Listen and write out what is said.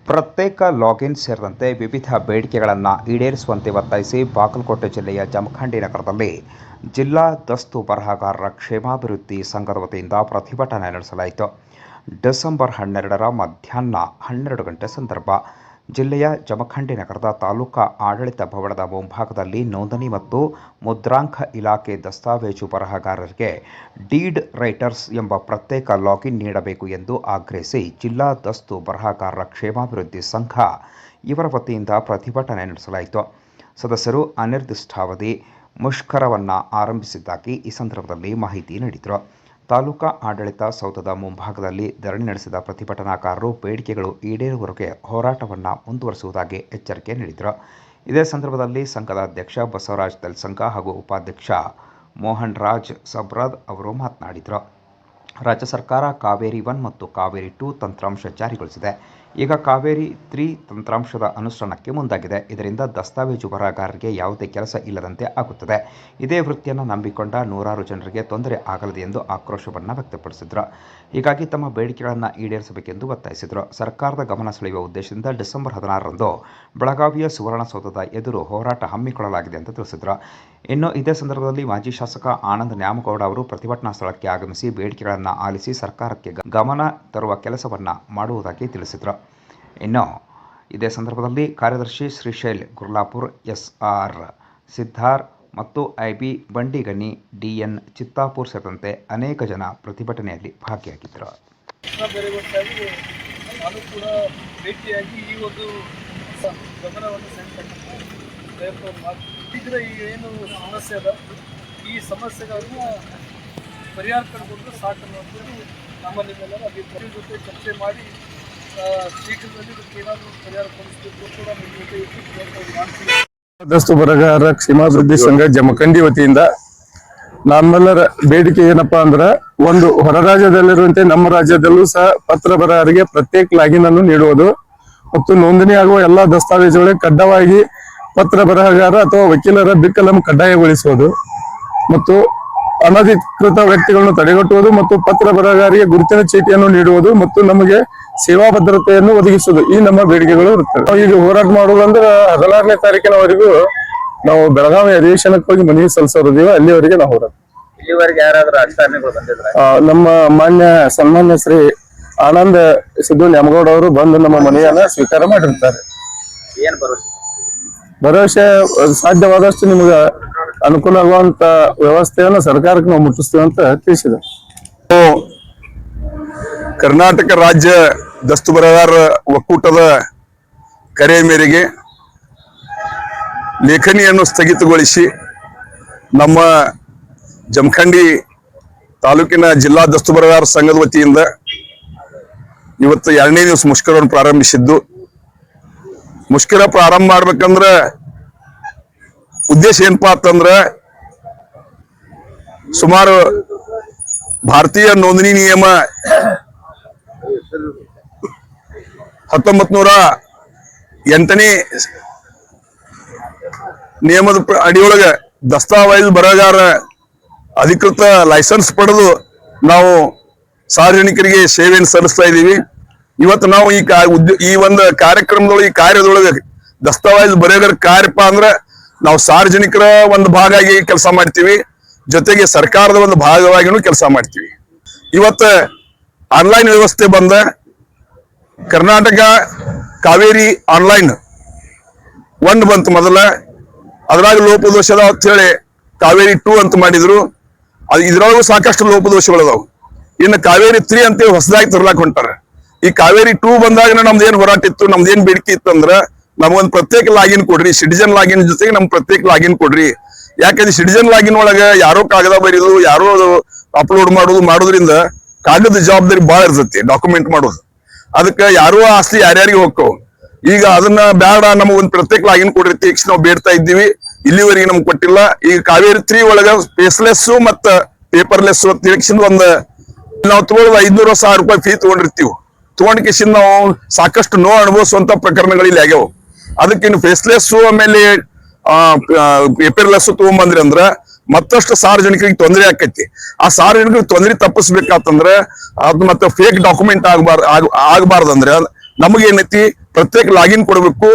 ಪ್ರತ್ಯೇಕ ಲಾಗಿನ್ ಸೇರಿದಂತೆ ವಿವಿಧ ಬೇಡಿಕೆಗಳನ್ನು ಈಡೇರಿಸುವಂತೆ ಒತ್ತಾಯಿಸಿ ಬಾಗಲಕೋಟೆ ಜಿಲ್ಲೆಯ ಜಮಖಂಡಿ ನಗರದಲ್ಲಿ ಜಿಲ್ಲಾ ದಸ್ತು ಬರಹಗಾರರ ಕ್ಷೇಮಾಭಿವೃದ್ಧಿ ಸಂಘದ ವತಿಯಿಂದ ಪ್ರತಿಭಟನೆ ನಡೆಸಲಾಯಿತು. ಡಿಸೆಂಬರ್ 12ರ ಮಧ್ಯಾಹ್ನ 12 ಗಂಟೆ ಸಂದರ್ಭ ಜಿಲ್ಲೆಯ ಜಮಖಂಡಿ ನಗರದ ತಾಲೂಕಾ ಆಡಳಿತ ಭವನದ ಮುಂಭಾಗದಲ್ಲಿ ನೋಂದಣಿ ಮತ್ತು ಮುದ್ರಾಂಕ ಇಲಾಖೆ ದಸ್ತಾವೇಜು ಬರಹಗಾರರಿಗೆ ಡೀಡ್ ರೈಟರ್ಸ್ ಎಂಬ ಪ್ರತ್ಯೇಕ ಲಾಗಿನ್ ನೀಡಬೇಕು ಎಂದು ಆಗ್ರಹಿಸಿ ಜಿಲ್ಲಾ ದಸ್ತು ಬರಹಗಾರರ ಕ್ಷೇಮಾಭಿವೃದ್ಧಿ ಸಂಘ ಇವರ ವತಿಯಿಂದ ಪ್ರತಿಭಟನೆ ನಡೆಸಲಾಯಿತು. ಸದಸ್ಯರು ಅನಿರ್ದಿಷ್ಟಾವಧಿ ಮುಷ್ಕರವನ್ನು ಆರಂಭಿಸಿದ್ದಾಗಿ ಈ ಸಂದರ್ಭದಲ್ಲಿ ಮಾಹಿತಿ ನೀಡಿದರು. ತಾಲೂಕಾ ಆಡಳಿತ ಸೌಧದ ಮುಂಭಾಗದಲ್ಲಿ ಧರಣಿ ನಡೆಸಿದ ಪ್ರತಿಭಟನಾಕಾರರು ಬೇಡಿಕೆಗಳು ಈಡೇರುವವರೆಗೆ ಹೋರಾಟವನ್ನು ಮುಂದುವರಿಸುವುದಾಗಿ ಎಚ್ಚರಿಕೆ ನೀಡಿದರು. ಇದೇ ಸಂದರ್ಭದಲ್ಲಿ ಸಂಘದ ಅಧ್ಯಕ್ಷ ಬಸವರಾಜ್ ತೆಲ್ಸಂಗ ಹಾಗೂ ಉಪಾಧ್ಯಕ್ಷ ಮೋಹನ್ ರಾಜ್ ಸಬ್ರಾದ್ ಅವರು ಮಾತನಾಡಿದರು. ರಾಜ್ಯ ಸರ್ಕಾರ ಕಾವೇರಿ 1 ಮತ್ತು ಕಾವೇರಿ 2 ತಂತ್ರಾಂಶ ಜಾರಿಗೊಳಿಸಿದೆ. ಈಗ ಕಾವೇರಿ 3 ತಂತ್ರಾಂಶದ ಅನುಷ್ಠಾನಕ್ಕೆ ಮುಂದಾಗಿದೆ. ಇದರಿಂದ ದಸ್ತಾವೇಜು ಬರಹಗಾರರಿಗೆ ಯಾವುದೇ ಕೆಲಸ ಇಲ್ಲದಂತೆ ಆಗುತ್ತದೆ. ಇದೇ ವೃತ್ತಿಯನ್ನು ನಂಬಿಕೊಂಡ ನೂರಾರು ಜನರಿಗೆ ತೊಂದರೆ ಆಗಲಿದೆ ಎಂದು ಆಕ್ರೋಶವನ್ನು ವ್ಯಕ್ತಪಡಿಸಿದರು. ಹೀಗಾಗಿ ತಮ್ಮ ಬೇಡಿಕೆಗಳನ್ನು ಈಡೇರಿಸಬೇಕೆಂದು ಒತ್ತಾಯಿಸಿದರು. ಸರ್ಕಾರದ ಗಮನ ಸೆಳೆಯುವ ಉದ್ದೇಶದಿಂದ ಡಿಸೆಂಬರ್ 16ರಂದು ಬೆಳಗಾವಿಯ ಸುವರ್ಣಸೌಧದ ಎದುರು ಹೋರಾಟ ಹಮ್ಮಿಕೊಳ್ಳಲಾಗಿದೆ ಎಂದು ತಿಳಿಸಿದರು. ಇನ್ನು ಇದೇ ಸಂದರ್ಭದಲ್ಲಿ ಮಾಜಿ ಶಾಸಕ ಆನಂದ್ ನ್ಯಾಮಗೌಡ ಅವರು ಪ್ರತಿಭಟನಾ ಸ್ಥಳಕ್ಕೆ ಆಗಮಿಸಿ ಬೇಡಿಕೆಗಳನ್ನು ಆಲಿಸಿ ಸರ್ಕಾರಕ್ಕೆ ಗಮನ ತರುವ ಕೆಲಸವನ್ನು ಮಾಡುವುದಾಗಿ ತಿಳಿಸಿದರು. ಇನ್ನು ಇದೇ ಸಂದರ್ಭದಲ್ಲಿ ಕಾರ್ಯದರ್ಶಿ ಶ್ರೀಶೈಲ್ ಗುರ್ಲಾಪುರ್, ಎಸ್.ಆರ್. ಸಿದ್ದಾರ್ ಮತ್ತು ಐ.ಬಿ. ಬಂಡಿಗನಿ, ಡಿ.ಎನ್. ಚಿತ್ತಾಪುರ್ ಸೇರಿದಂತೆ ಅನೇಕ ಜನ ಪ್ರತಿಭಟನೆಯಲ್ಲಿ ಭಾಗಿಯಾಗಿದ್ದರು. ನಾನು ಕೂಡ ಭೇಟಿಯಾಗಿ ಈ ಒಂದು ಗಮನವನ್ನು ಸೆಳೆತಕ್ಕಂಥ ಪ್ರಯತ್ನವನ್ನು ಮಾಡ್ತಿದ್ರೆ ಈ ಏನು ಸಮಸ್ಯೆ ಅದ ಈ ಸಮಸ್ಯೆಗಳನ್ನ ಪರಿಹಾರ ಕಂಡುಕೊಂಡು ಸಾಕು ಅನ್ನುವಂಥದ್ದು ನಮ್ಮಲ್ಲಿನೆಲ್ಲರ ಅಭಿಪ್ರಾಯ ಜೊತೆ ಚರ್ಚೆ ಮಾಡಿ ಶೀಘ್ರದಲ್ಲಿ ಇದಕ್ಕೆ ಏನಾದರೂ ಪರಿಹಾರ ಕೊಡಿಸಬೇಕು ಕೂಡ ನಿಮ್ಮ ಜೊತೆ ಪ್ರಯತ್ನ ಮಾಡ್ತೀವಿ. ದಸ್ತು ಬರಹಗಾರರ ಕ್ಷೇಮಾಭಿವೃದ್ಧಿ ಸಂಘ ಜಮಖಂಡಿ ವತಿಯಿಂದ ನಮ್ಮೆಲ್ಲರ ಬೇಡಿಕೆ ಏನಪ್ಪಾ ಅಂದ್ರೆ, ಒಂದು ಹೊರ ರಾಜ್ಯದಲ್ಲಿರುವಂತೆ ನಮ್ಮ ರಾಜ್ಯದಲ್ಲೂ ಸಹ ಪತ್ರ ಬರಹರಿಗೆ ಪ್ರತ್ಯೇಕ ಲಾಗಿನ್ ಅನ್ನು ನೀಡುವುದು ಮತ್ತು ನೋಂದಣಿ ಆಗುವ ಎಲ್ಲಾ ದಸ್ತಾವೇಜುಗಳಿಗೆ ಕಡ್ಡಾಯವಾಗಿ ಪತ್ರ ಬರಹಗಾರ ಅಥವಾ ವಕೀಲರ ಬಿಕ್ಕಲಂ ಕಡ್ಡಾಯಗೊಳಿಸುವುದು ಮತ್ತು ಅನಧಿಕೃತ ವ್ಯಕ್ತಿಗಳನ್ನು ತಡೆಗಟ್ಟುವುದು ಮತ್ತು ಪತ್ರ ಬರಹಗಾರಿಗೆ ಗುರುತಿನ ಚೀಟಿಯನ್ನು ನೀಡುವುದು ಮತ್ತು ನಮಗೆ ಸೇವಾ ಭದ್ರತೆಯನ್ನು ಒದಗಿಸುವುದು ಈ ನಮ್ಮ ಬೇಡಿಕೆಗಳು ಇರುತ್ತವೆ. ಈಗ ಹೋರಾಟ ಮಾಡುವುದಂದ್ರೆ 16ನೇ ತಾರೀಕಿನವರೆಗೂ ನಾವು ಬೆಳಗಾವಿ ಅಧಿವೇಶನಕ್ಕೆ ಹೋಗಿ ಮನವಿ ಸಲ್ಲಿಸೋದಿವೆ. ಅಲ್ಲಿವರೆಗೆ ನಾವು ಹೋರಾಟ. ನಮ್ಮ ಸನ್ಮಾನ್ಯ ಶ್ರೀ ಆನಂದ್ ಸಿದ್ದು ನ್ಯಾಮಗೌಡ ಅವರು ಬಂದು ನಮ್ಮ ಮನೆಯನ್ನ ಸ್ವೀಕಾರ ಮಾಡಿರ್ತಾರೆ. ಭರವಸೆ ಸಾಧ್ಯವಾದಷ್ಟು ನಿಮ್ಗೆ ಅನುಕೂಲ ಆಗುವಂತ ವ್ಯವಸ್ಥೆಯನ್ನು ಸರ್ಕಾರಕ್ಕೆ ನಾವು ಮುಟ್ಟಿಸ್ತೀವಿ ಅಂತ ತಿಳಿಸಿದೆ. ಕರ್ನಾಟಕ ರಾಜ್ಯ ದಸ್ತು ಬರಹಗಾರರ ಒಕ್ಕೂಟದ ಕರೆ ಮೇರೆಗೆ ಲೇಖನಿಯನ್ನು ಸ್ಥಗಿತಗೊಳಿಸಿ ನಮ್ಮ ಜಮಖಂಡಿ ತಾಲೂಕಿನ ಜಿಲ್ಲಾ ದಸ್ತು ಬರಹಗಾರರ ಸಂಘದ ವತಿಯಿಂದ ಇವತ್ತು 2ನೇ ದಿವಸ ಮುಷ್ಕರವನ್ನು ಪ್ರಾರಂಭಿಸಿದ್ದು. ಮುಷ್ಕರ ಪ್ರಾರಂಭ ಮಾಡ್ಬೇಕಂದ್ರ ಉದ್ದೇಶ ಏನಪ್ಪಾ ಅಂತಂದ್ರ, ಸುಮಾರು ಭಾರತೀಯ ನೋಂದಣಿ ನಿಯಮ 1908ನೇ ನಿಯಮದ ಅಡಿಯೊಳಗೆ ದಸ್ತಾವೇಜು ಬರಹಗಾರ ಅಧಿಕೃತ ಲೈಸೆನ್ಸ್ ಪಡೆದು ನಾವು ಸಾರ್ವಜನಿಕರಿಗೆ ಸೇವೆಯನ್ನು ಸಲ್ಲಿಸ್ತಾ ಇದ್ದೀವಿ. ಇವತ್ತು ನಾವು ಈ ಒಂದು ಕಾರ್ಯಕ್ರಮದೊಳಗೆ, ಈ ಕಾರ್ಯದೊಳಗೆ ದಸ್ತಾವೇಜು ಬರಹಗಾರ ಕಾರ್ಯಪ್ಪ ಅಂದ್ರೆ ನಾವು ಸಾರ್ವಜನಿಕರ ಒಂದು ಭಾಗವಾಗಿ ಕೆಲಸ ಮಾಡ್ತೀವಿ, ಜೊತೆಗೆ ಸರ್ಕಾರದ ಒಂದು ಭಾಗವಾಗಿನೂ ಕೆಲಸ ಮಾಡ್ತೀವಿ. ಇವತ್ತು ಆನ್ಲೈನ್ ವ್ಯವಸ್ಥೆ ಬಂದ ಕರ್ನಾಟಕ ಕಾವೇರಿ ಆನ್ಲೈನ್ 1 ಬಂತು ಮೊದಲ, ಅದ್ರಾಗ ಲೋಪದೋಷದ ಅಂತ ಹೇಳಿ ಕಾವೇರಿ 2 ಅಂತ ಮಾಡಿದ್ರು. ಇದ್ರೊಳಗೂ ಸಾಕಷ್ಟು ಲೋಪದೋಷಗಳದಾವು. ಇನ್ನು ಕಾವೇರಿ 3 ಅಂತೇಳಿ ಹೊಸದಾಗಿ ತರ್ಲಾಕ್ ಹೊಂಟಾರ. ಈ ಕಾವೇರಿ 2 ಬಂದಾಗ ನಮ್ದೇನ್ ಹೋರಾಟ ಇತ್ತು, ನಮ್ದೇನ್ ಬೇಡಿಕೆ ಇತ್ತು ಅಂದ್ರ, ನಮಗೊಂದು ಪ್ರತ್ಯೇಕ ಲಾಗಿನ್ ಕೊಡ್ರಿ, ಸಿಟಿಜನ್ ಲಾಗಿನ್ ಜೊತೆಗೆ ನಮ್ಗೆ ಪ್ರತ್ಯೇಕ ಲಾಗಿನ್ ಕೊಡ್ರಿ. ಯಾಕಂದ್ರೆ ಸಿಟಿಜನ್ ಲಾಗಿನ್ ಒಳಗ ಯಾರೋ ಕಾಗದ ಬರೀದು, ಯಾರೋ ಅಪ್ಲೋಡ್ ಮಾಡೋದ್ರಿಂದ ಕಾಗದ ಜವಾಬ್ದಾರಿ ಬಾಳ ಇರ್ತೈತಿ, ಡಾಕ್ಯುಮೆಂಟ್ ಮಾಡೋದು. ಅದಕ್ಕೆ ಯಾರೋ ಆಸ್ತಿ ಯಾರ್ಯಾರಿಗೆ ಹೋಗ್ತಾವ. ಈಗ ಅದನ್ನ ಬೇಡ, ನಮಗೊಂದು ಪ್ರತ್ಯೇಕ ಲಾಗಿನ್ ಕೊಡ್ರಿ ತೀಕ್ಷ ನಾವು ಬೇಡ್ತಾ ಇದ್ದೀವಿ. ಇಲ್ಲಿವರೆಗೆ ನಮ್ಗೆ ಕೊಟ್ಟಿಲ್ಲ. ಈಗ ಕಾವೇರಿ 3 ಒಳಗ ಫೇಸ್ಲೆಸ್ ಮತ್ತ ಪೇಪರ್ಲೆಸ್ ತಿಳಕ್ಷಿಂದ ನಾವು ತಗೊಳ್ಳೋದು 500,000 ರೂಪಾಯಿ ಫೀ ತಗೊಂಡಿರ್ತೀವಿ. ತಗೊಂಡ್ಕಿಸಿಂದ ನಾವು ಸಾಕಷ್ಟು ನೋವು ಅನುಭವಿಸುವಂತ ಪ್ರಕರಣಗಳು ಇಲ್ಲಿ ಆಗ್ಯಾವ. ಅದಕ್ಕಿನ್ನು ಫೇಸ್ಲೆಸ್ ಆಮೇಲೆ ಪೇಪರ್ಲೆಸ್ ತಗೊಂಡ್ಬಂದ್ರಿ ಅಂದ್ರ ಮತ್ತಷ್ಟು ಸಾರ್ವಜನಿಕರಿಗೆ ತೊಂದರೆ ಆಕೈತಿ. ಆ ಸಾರ್ವಜನಿಕರಿಗೆ ತೊಂದರೆ ತಪ್ಪಿಸ್ಬೇಕಾತಂದ್ರ ಅದು ಮತ್ತೆ ಫೇಕ್ ಡಾಕ್ಯುಮೆಂಟ್ ಆಗಬಾರ್ದಂದ್ರೆ ನಮಗೇನೈತಿ, ಪ್ರತ್ಯೇಕ ಲಾಗಿನ್ ಕೊಡಬೇಕು.